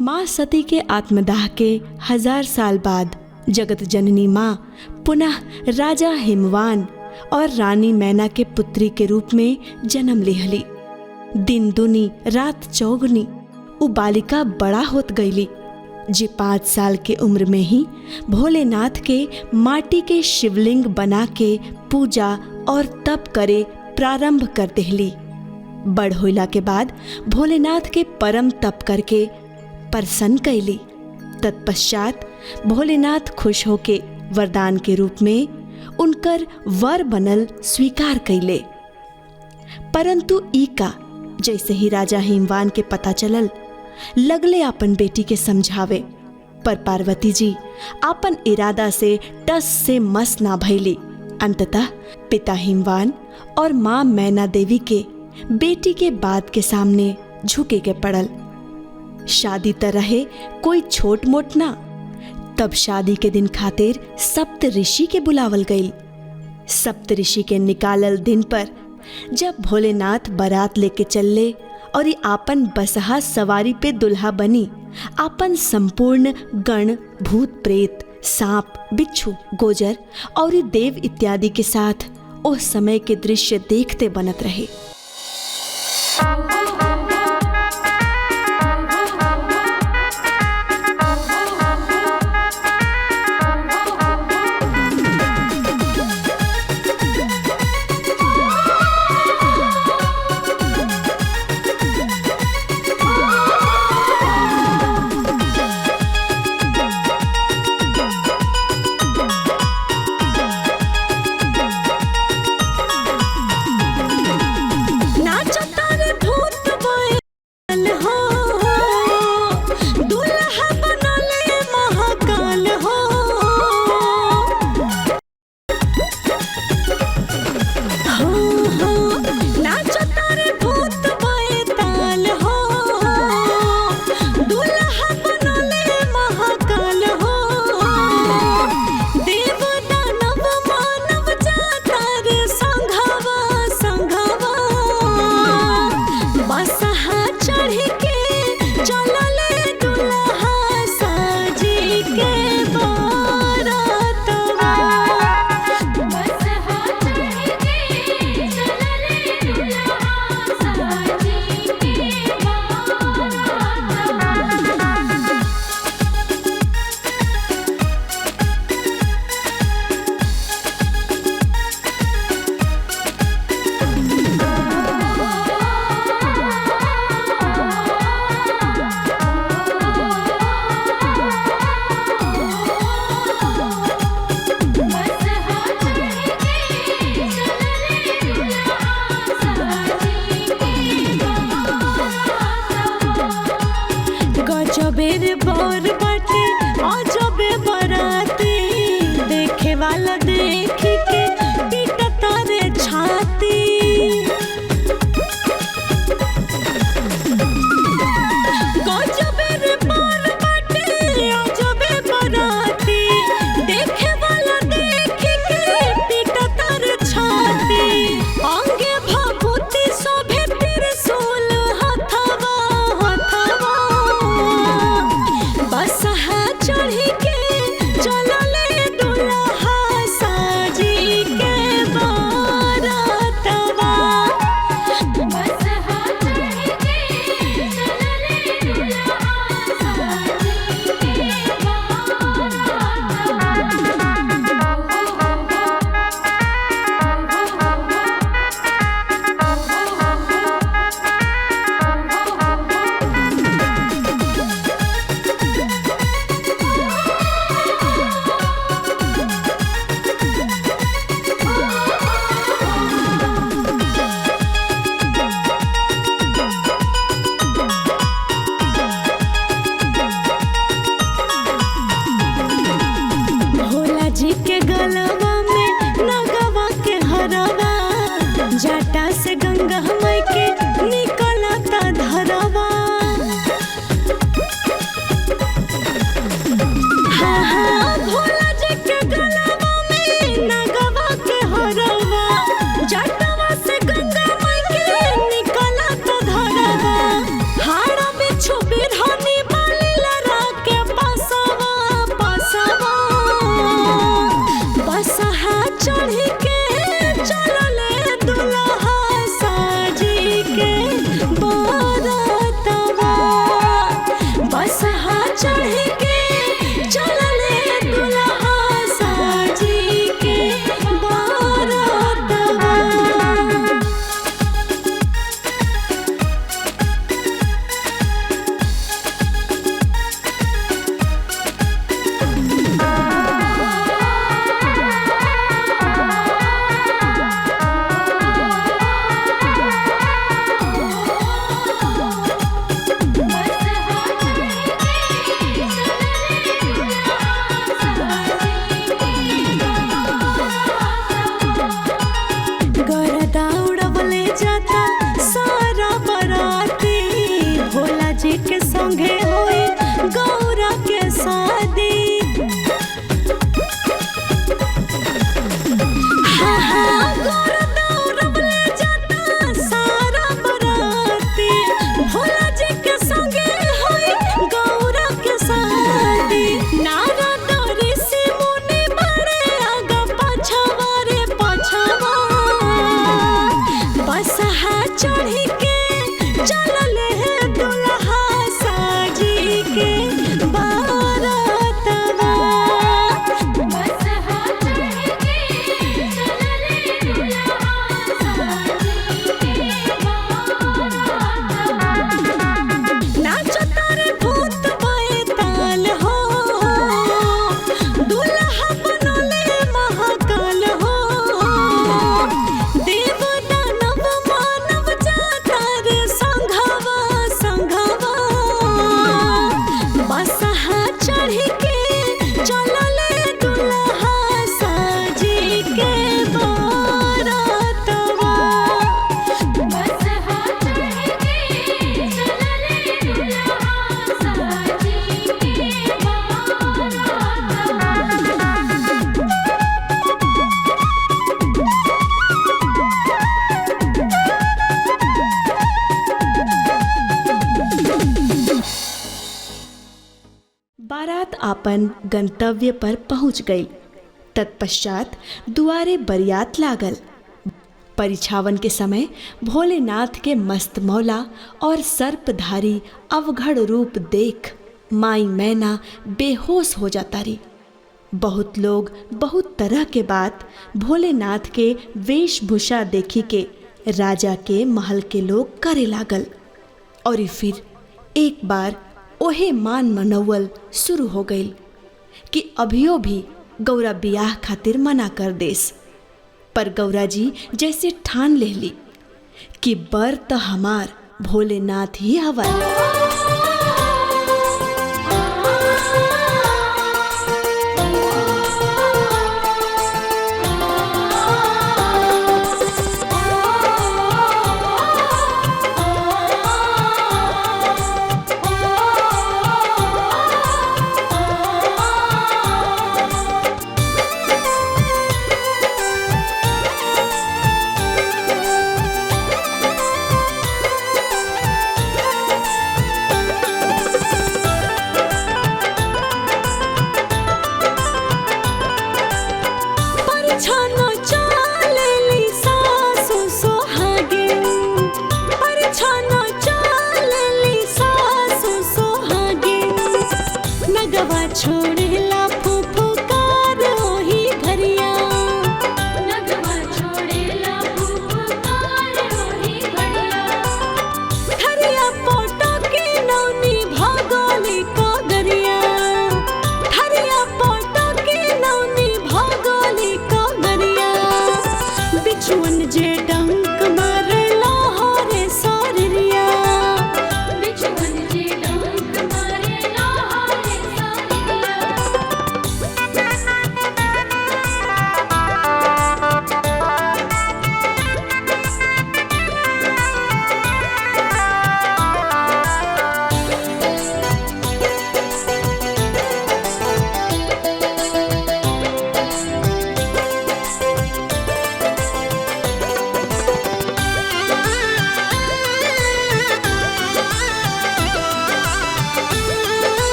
माँ सती के आत्मदाह के 1000 साल बाद जगत जननी माँ पुनः राजा हिमवान और रानी मैना के पुत्री के रूप में जन्म लेहली। दिन दुनी रात चौगुनी उ बालिका बड़ा होत गईली, जे 5 साल के उम्र में ही भोलेनाथ के माटी के शिवलिंग बना के पूजा और तप करे प्रारंभ कर देहली। बड़ होइला के बाद भोलेनाथ के परम तप करके प्रसन्न कैली। तत्पश्चात भोलेनाथ खुश होके वरदान के रूप में उनकर वर बनल स्वीकार कैले। परंतु ईका जैसे ही राजा हिमवान के पता चलल, लगले अपन बेटी के समझावे, पर पार्वती जी अपन इरादा से टस से मस ना भइली। अंततः पिता हिमवान और माँ मैना देवी के बेटी के बात के सामने झुके के पड़ल। शादी त रहे कोई छोट मोट ना। तब शादी के दिन खातिर सप्त ऋषि के बुलावल गई। सप्त ऋषि के निकालल दिन पर जब भोलेनाथ बारात लेके चलले और ये आपन बसहा सवारी पे दुल्हा बनी, आपन संपूर्ण गण भूत प्रेत सांप बिच्छू गोजर और ये देव इत्यादि के साथ उस समय के दृश्य देखते बनत रहे। छुपी धनी बाली बारात आपन गंतव्य पर पहुंच गई। तत्पश्चात दुआरे बरियात लागल। परिछावन के समय भोलेनाथ के मस्त मौला और सर्पधारी अवघड़ रूप देख माई मैना बेहोश हो जाता रही। बहुत लोग बहुत तरह के बात भोलेनाथ के वेशभूषा देखी के राजा के महल के लोग करे लागल और फिर एक बार ओहे मान मनौवल शुरू हो गई कि अभियो भी गौरा बियाह खातिर मना कर देस। पर गौरा जी जैसे ठान लेली कि बर त हमार भोलेनाथ ही हवा।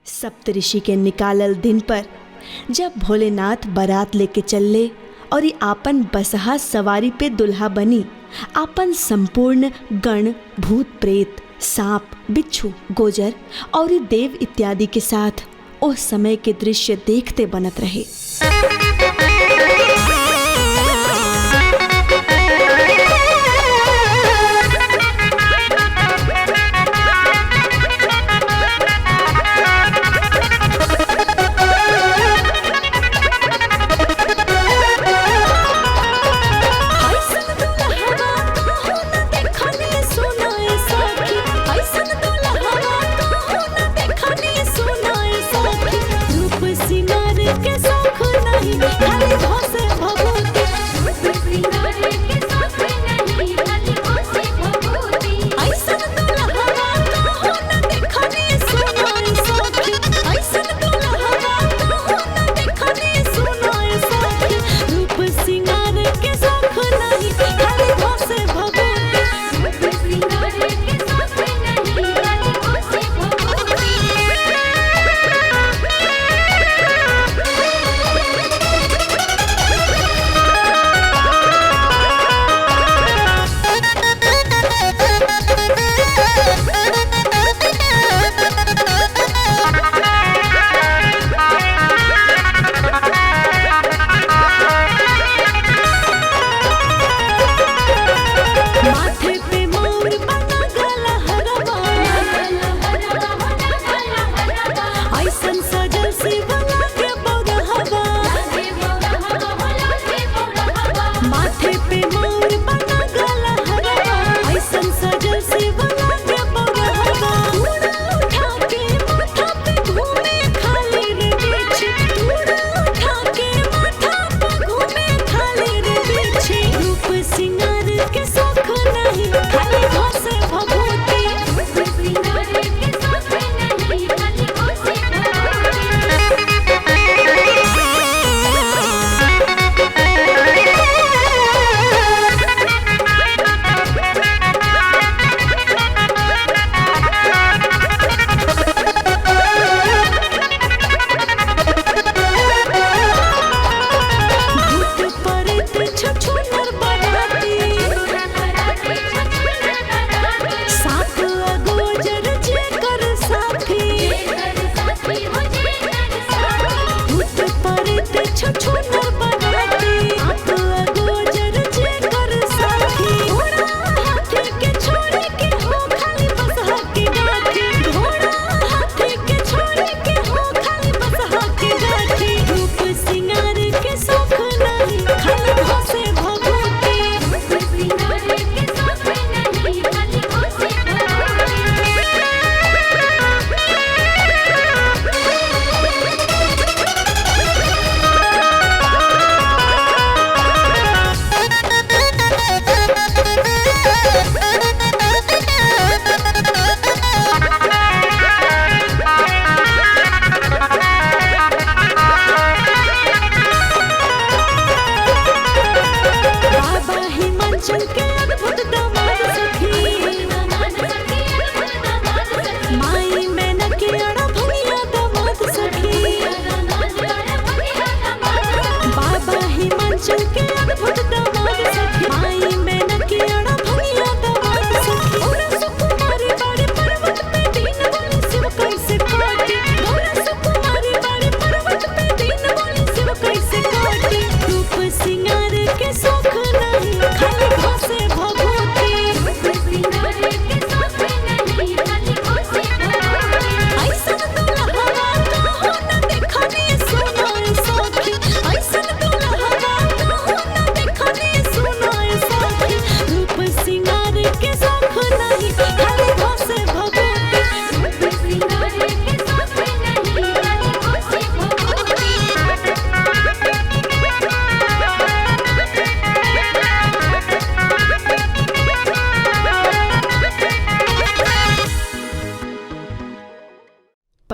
सप्तऋषि के निकालल दिन पर जब भोलेनाथ बारात लेके चलले और आपन बसहा सवारी पे दुल्हा बनी, आपन संपूर्ण गण भूत प्रेत सांप बिच्छू गोजर और देव इत्यादि के साथ उस समय के दृश्य देखते बनत रहे। के साथ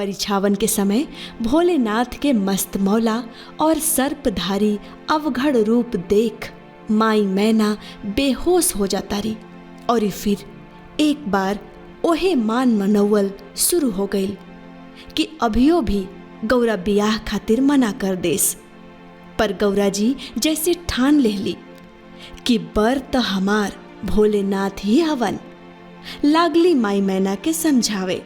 परिछावन के समय भोलेनाथ के मस्त मौला और सर्पधारी अवघड़ रूप देख माई मैना बेहोश हो जाता रही और फिर एक बार ओहे मान मनौवल शुरू हो गई कि अभियो भी गौरा बियाह खातिर मना कर देस। पर गौरा जी जैसे ठान लेहली कि बर त हमार भोलेनाथ ही हवन। लागली माई मैना के समझावे।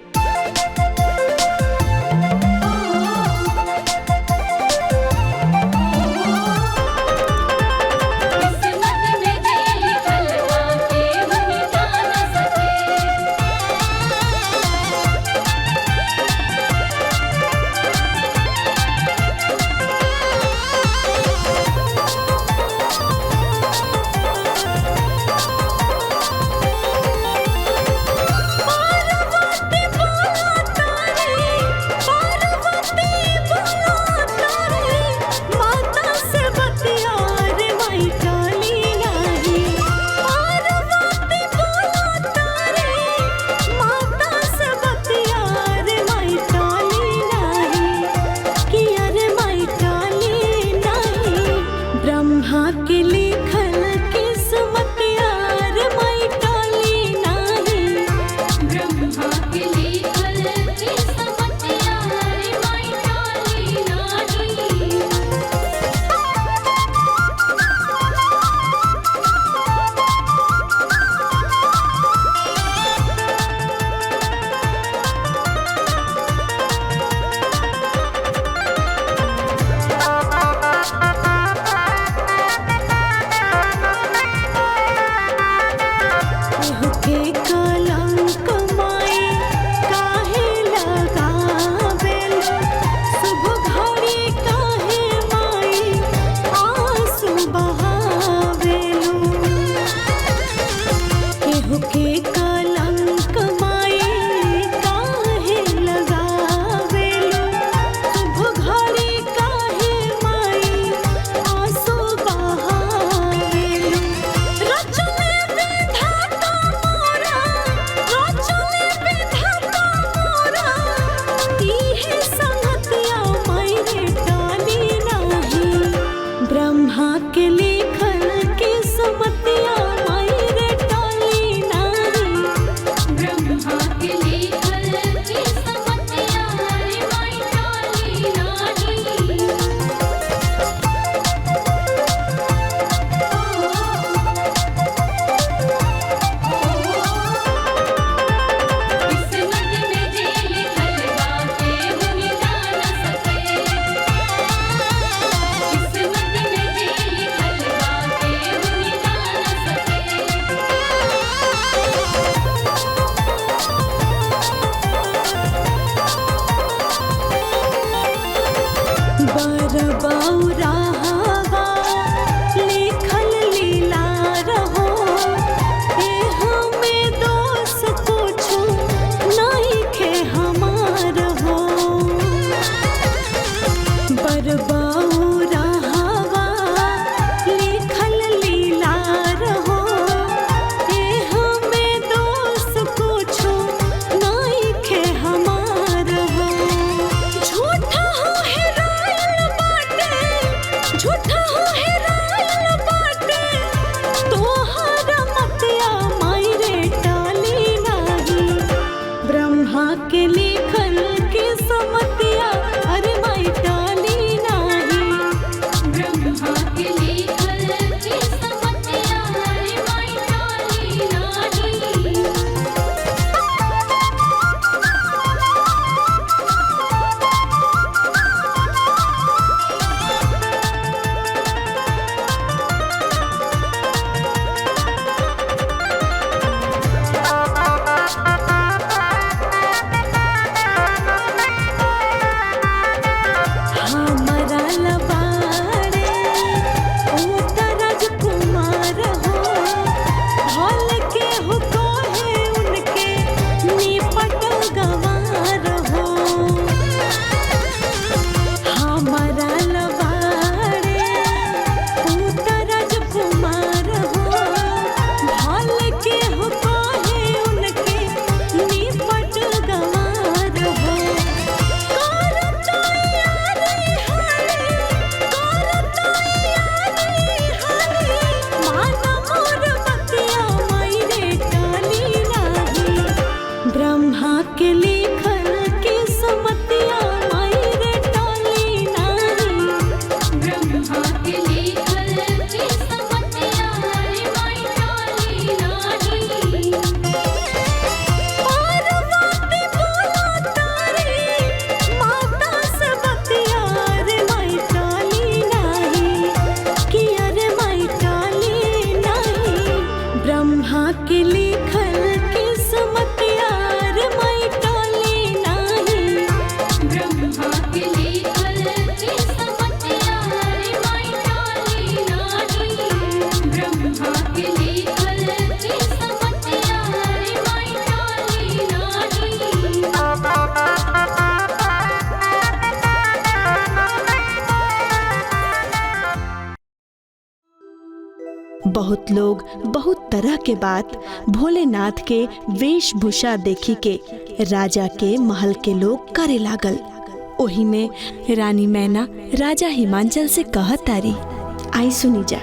बहुत लोग बहुत तरह के बात भोलेनाथ के वेशभूषा देखी के राजा के महल के लोग करे लागल। ओही में रानी मैना राजा हिमांचल से कहत तारी, आई सुनी जा।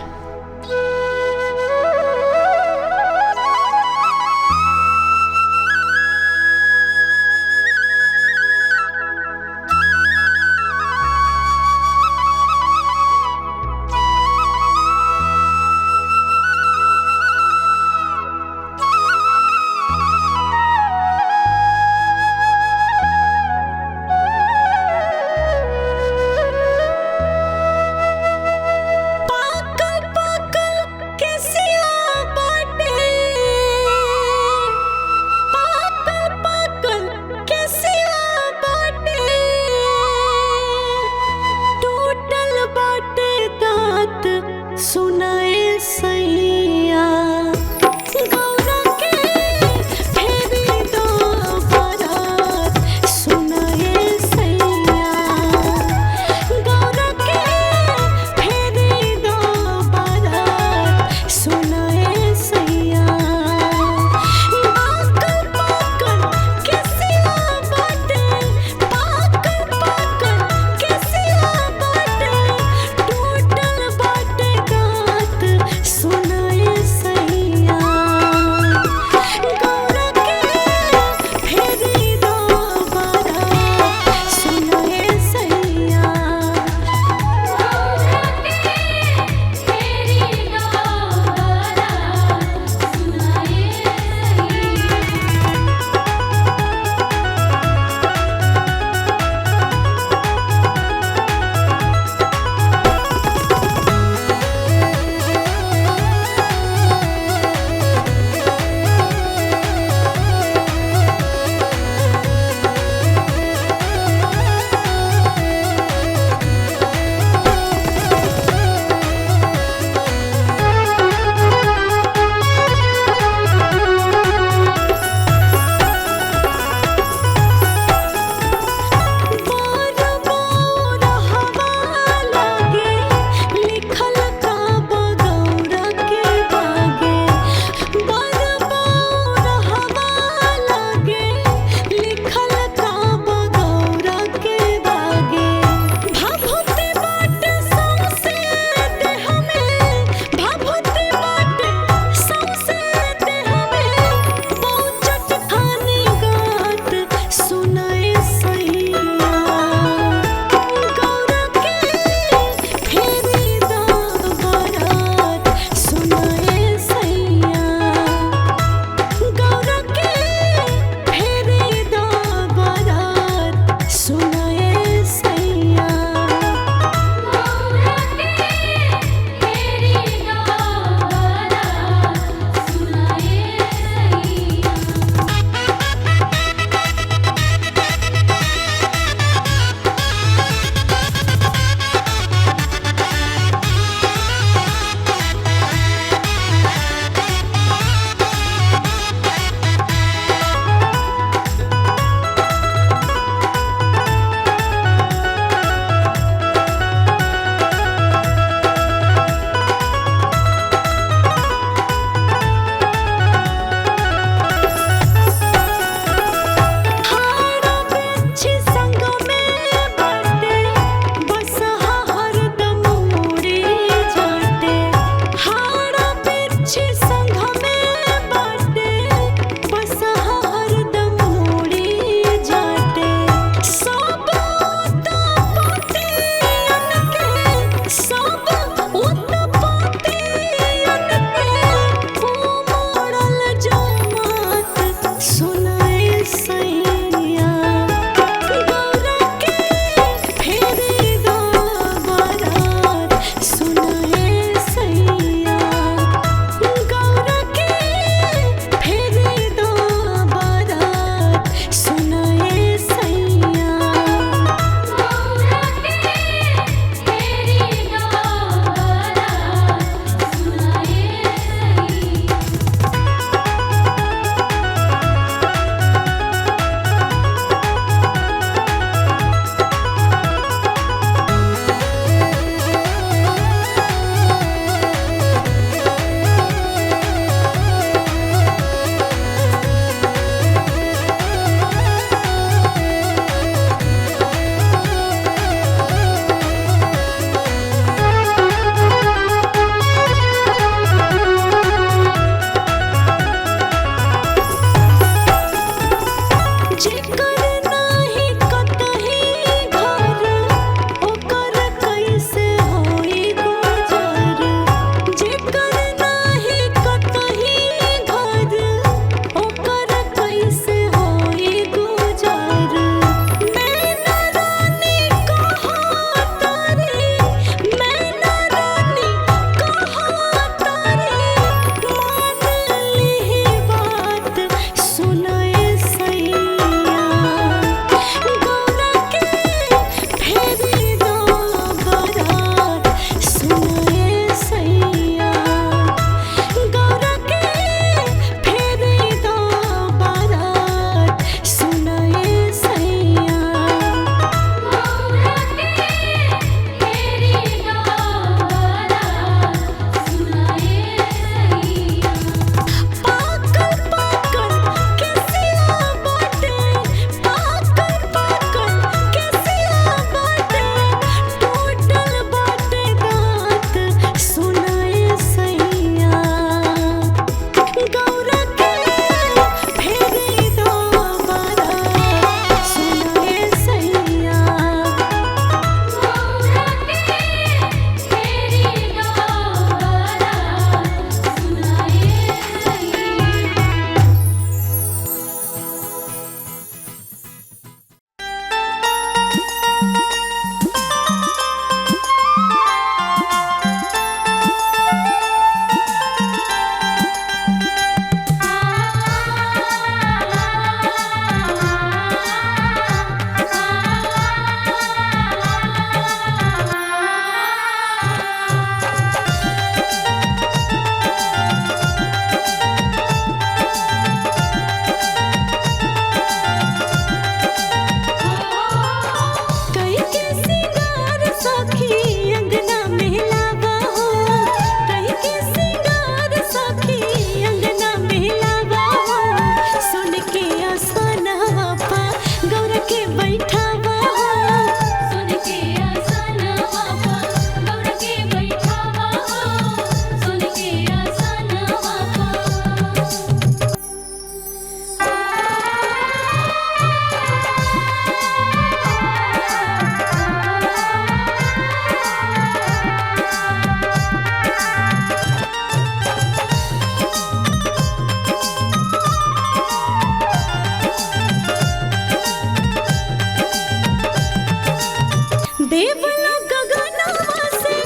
देवलोक गगनवा से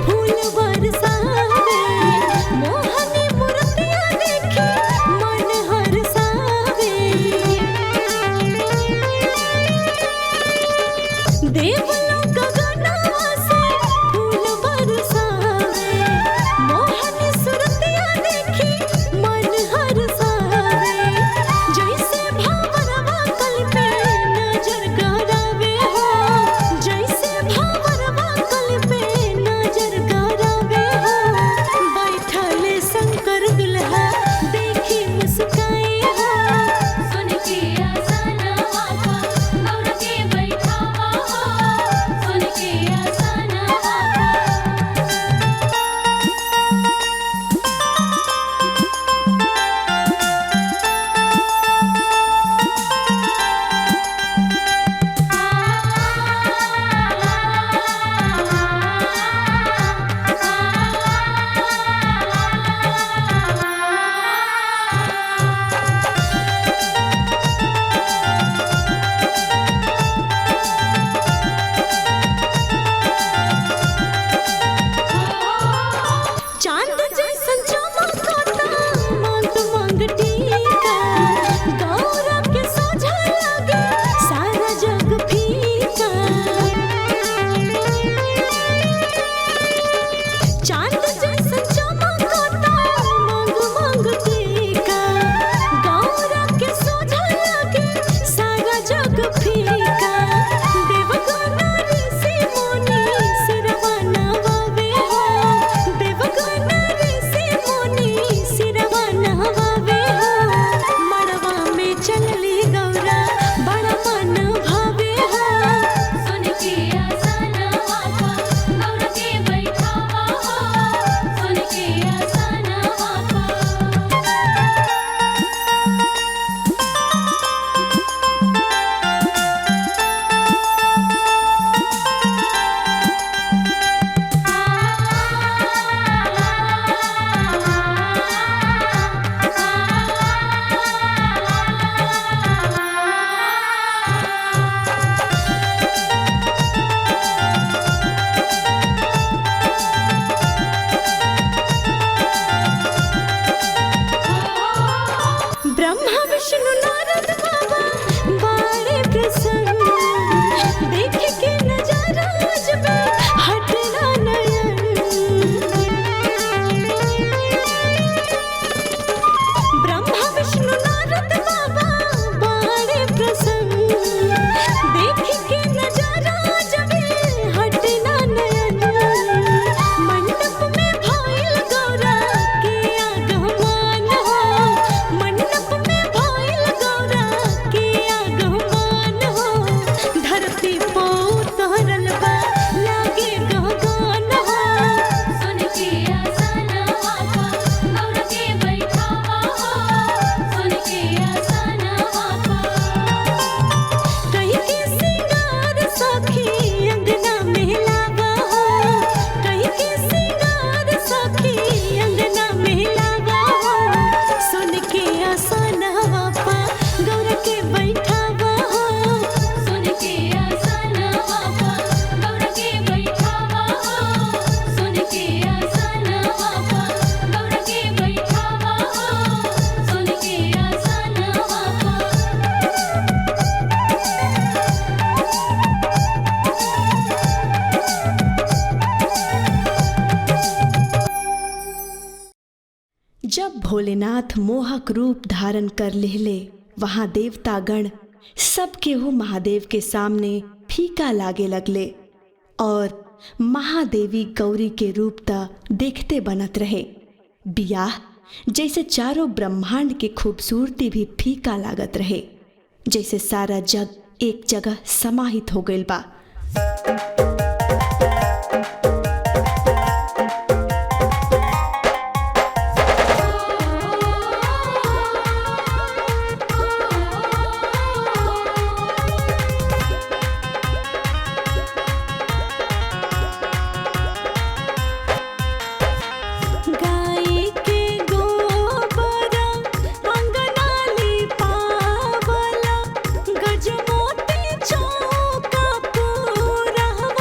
फूल बरसावे, मोहनी मूर्तियाँ देखी मन हरसावे। देवलोक गगनवा से फूल बरसावे, मोहनी सूरतियाँ देखी मन हरसावे। जैसे भावरवा कल पे नजर गरावे हो, जैसे भावरवा कल पे नजर गरावे हो। बैठल शंकर दुल्हा देखी मुस्काए हो, सुन के आसनवा पा गौर के बैठावा हो, सुन के आसनवा पा। चांद जैसन चमकता मांग मांग टीका, गौरा के सोझा लगे सारा जग फीका। चांद जैसन चमकता मांग मांग टीका, गौरा के सोझा लगे सारा जग फीका। देवगण ऋषि मुनि सिरवा नवावे हो, देवगण ऋषि मुनि सिरवा नवावे हो। मड़वा में चलली गौरा बड़ा मन भावे हो, सुन के आसनवा पा गौर के बैठावा हो, सुन के आसनवा पा। ब्रह्मा विष्णु नारद बाबा बड़े प्रसन्न, देख के नजारा अजबे हटना नयन। ब्रह्मा विष्णु नारद बाबा बड़े प्रसन्न, देख के नजारा अजबे हटना नयन। मंडप में भइल गौरा के आगमन हो, मंडप में भइल गौरा के आगमन हो। धरती पे उतरल बा लागे गगन हो, सुन के आसनवा पा गौर के बैठावा हो, सुन के आसनवा पा। कहीं के सिंगार सखी अंगना में लावा हो, कहीं के सिंगार सखी अंगना में लावा हो। सुन के आसनवा पा गौर के बैठावा हो, सुन के आसनवा पा गौर के बैठावा हो, सुन के आसनवा पा गौर के बैठावा हो, सुन के आसनवा पा। जब भोलेनाथ मोहक रूप धारण कर लेहले, वहां देवतागण सब केहू महादेव के सामने फीका लागे लगले और महादेवी गौरी के रूप त देखते बनत रहे। बियाह जैसे चारों ब्रह्मांड के खूबसूरती भी फीका लागत रहे, जैसे सारा जग एक जगह समाहित हो गइल बा। गाय के गोबर अंगना लिपावला, गजमोती चौका पूरहवा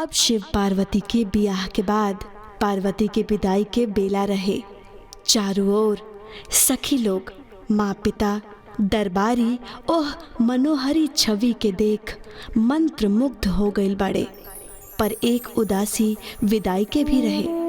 अब शिव पार्वती के बियाह के बाद पार्वती के विदाई के बेला रहे। चारों ओर सखी लोग, माँ पिता, दरबारी ओह मनोहरी छवि के देख मंत्र मुग्ध हो गए बड़े। पर एक उदासी विदाई के भी रहे।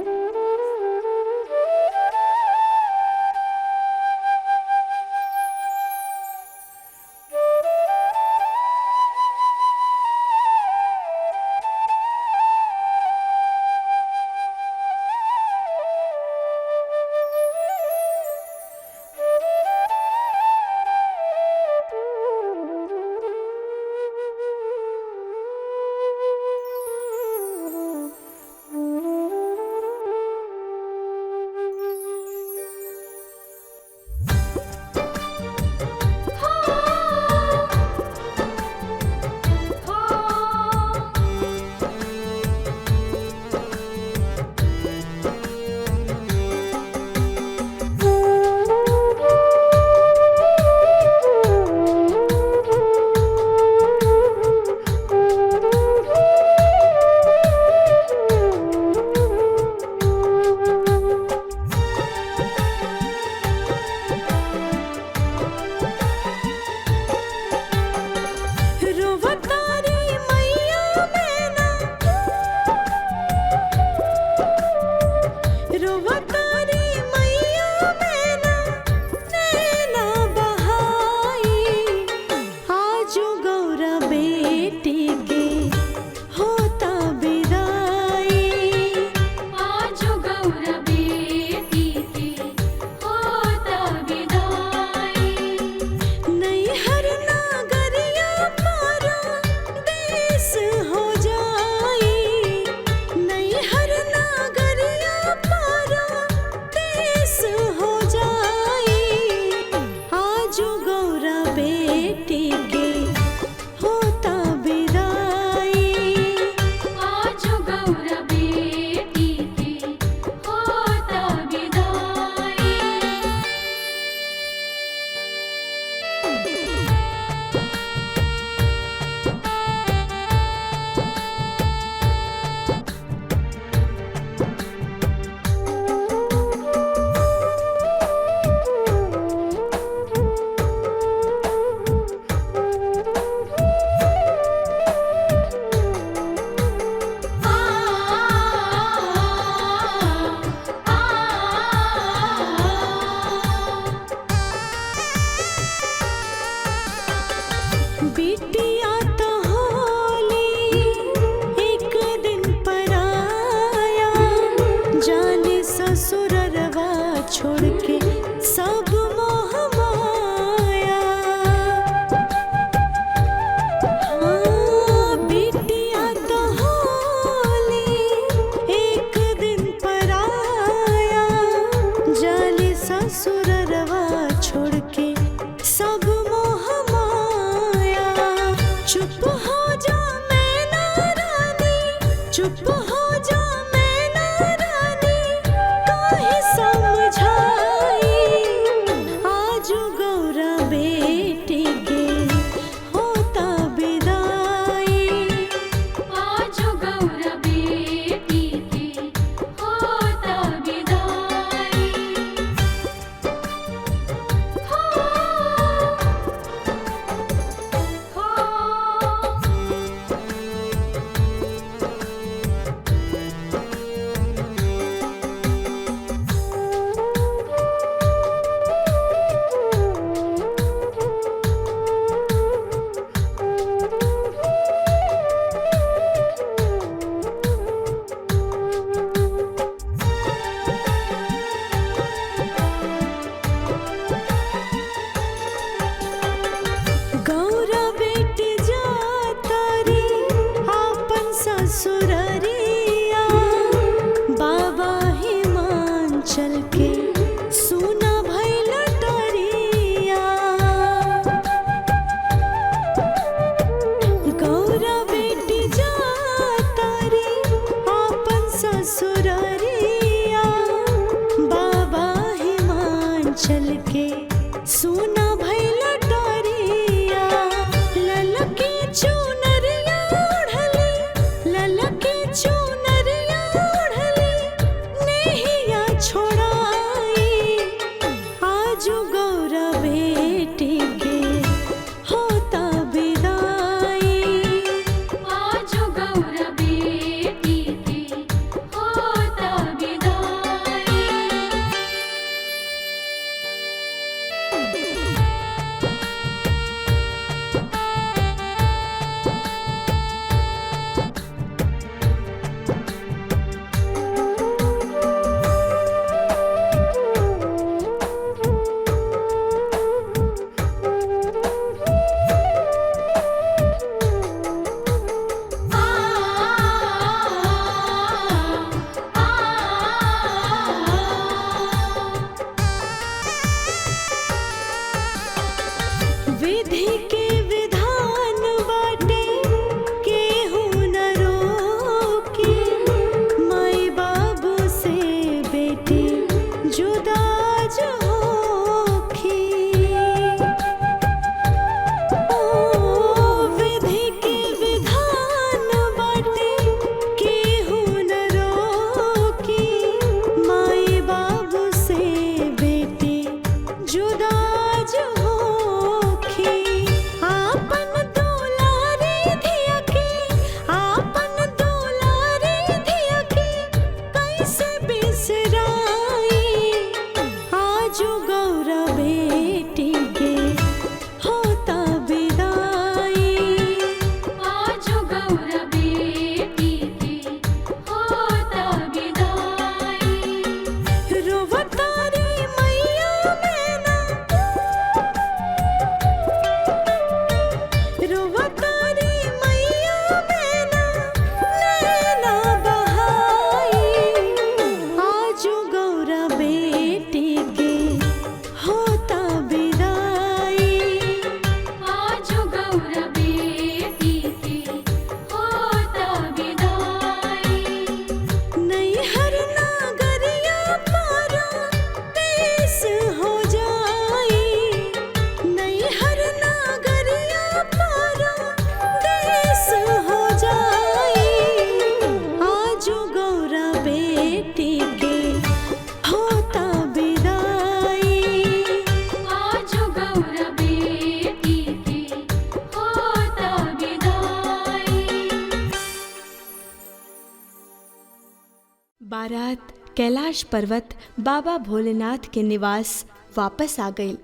बारात कैलाश पर्वत बाबा भोलेनाथ के निवास वापस आ गई।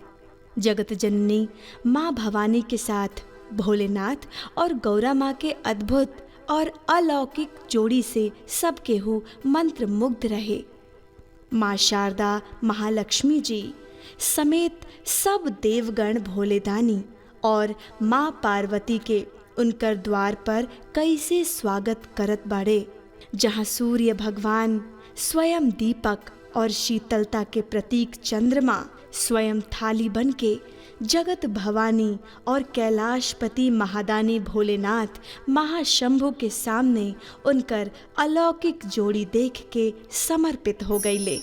जगत जननी माँ भवानी के साथ भोलेनाथ और गौरा माँ के अद्भुत और अलौकिक जोड़ी से सब केहू मंत्र मुग्ध रहे। माँ शारदा महालक्ष्मी जी समेत सब देवगण भोलेदानी और माँ पार्वती के उनकर द्वार पर कैसे स्वागत करत बाड़े, जहाँ सूर्य भगवान स्वयं दीपक और शीतलता के प्रतीक चंद्रमा स्वयं थाली बन के जगत भवानी और कैलाशपति महादानी भोलेनाथ महाशंभु के सामने उनकर अलौकिक जोड़ी देख के समर्पित हो गईले।